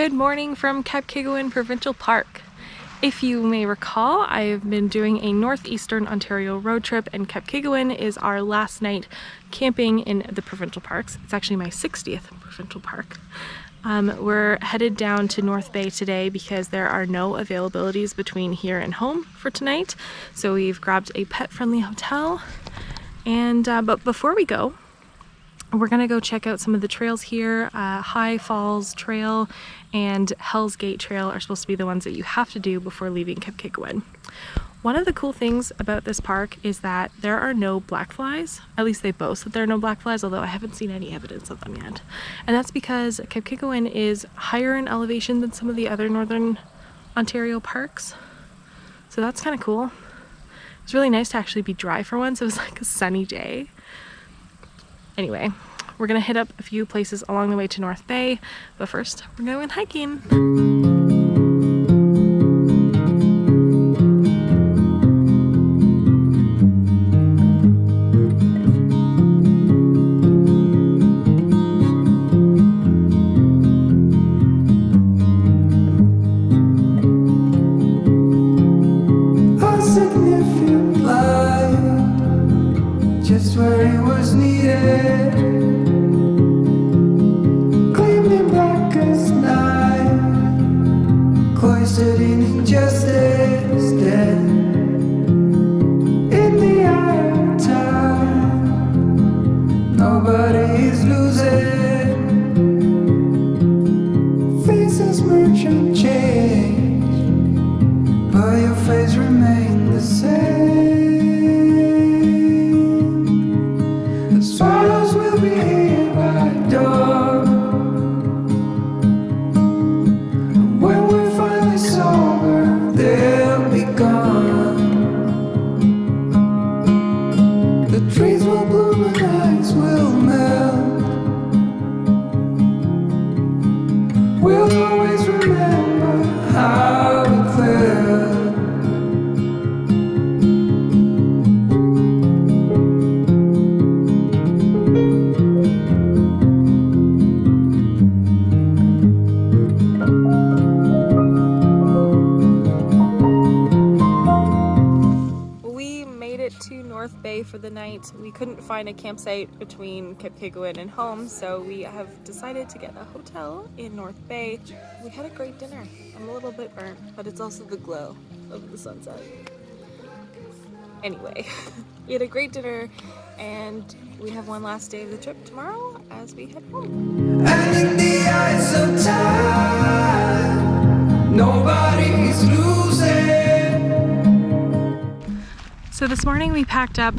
Good morning from Kapkigawin Provincial Park. If you may recall, I've been doing a Northeastern Ontario road trip, and Kapkigawin is our last night camping in the provincial parks. It's actually my 60th provincial park. We're headed down to North Bay today because there are no availabilities between here and home for tonight. So we've grabbed a pet-friendly hotel, and but before we go, we're gonna go check out some of the trails here. High Falls Trail and Hell's Gate Trail are supposed to be the ones that you have to do before leaving Kapkigawin. One of the cool things about this park is that there are no black flies. At least they boast that there are no black flies, although I haven't seen any evidence of them yet. And that's because Kapkigawin is higher in elevation than some of the other Northern Ontario parks. So that's kind of cool. It was really nice to actually be dry for once. It was like a sunny day. Anyway, we're gonna hit up a few places along the way to North Bay, but first we're going hiking. Just where it was needed, gleaming black as night, cloistered in injustice, dead in the eye of time. Nobody is losing, faces merge and change, but your face remains the same. Swallows will be here by dawn. When we're finally sober, they'll be gone. The trees will bloom and ice will melt. We'll always remember how it felt. To North Bay for the night. We couldn't find a campsite between Kapkigawin and home, so we have decided to get a hotel in North Bay. We had a great dinner. I'm a little bit burnt, but it's also the glow of the sunset. Anyway, we had a great dinner, and we have one last day of the trip tomorrow as we head home. And in the eyes of time, nobody's losing. So this morning we packed up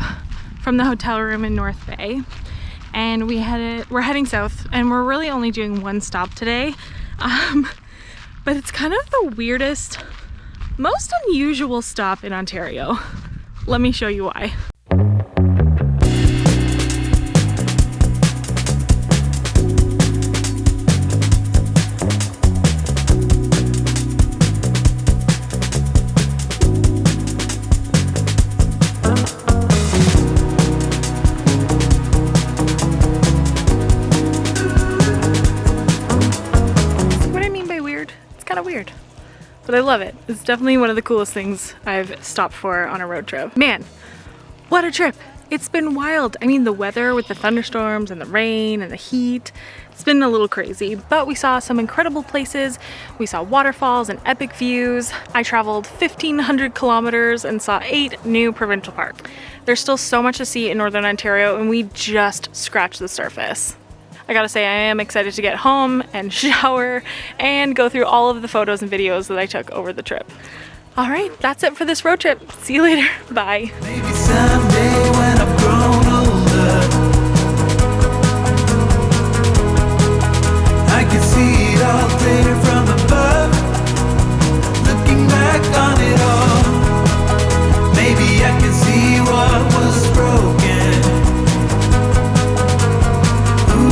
from the hotel room in North Bay, and we're heading south, and we're really only doing one stop today. But it's kind of the weirdest, most unusual stop in Ontario. Let me show you why. Weird, but I love it. It's definitely one of the coolest things I've stopped for on a road trip. Man, what a trip. It's been wild. I mean, the weather with the thunderstorms and the rain and the heat, it's been a little crazy, but we saw some incredible places. We saw waterfalls and epic views. I traveled 1,500 kilometers and saw 8 new provincial parks. There's still so much to see in Northern Ontario, and we just scratched the surface. I gotta say, I am excited to get home and shower and go through all of the photos and videos that I took over the trip. All right, that's it for this road trip. See you later. Bye.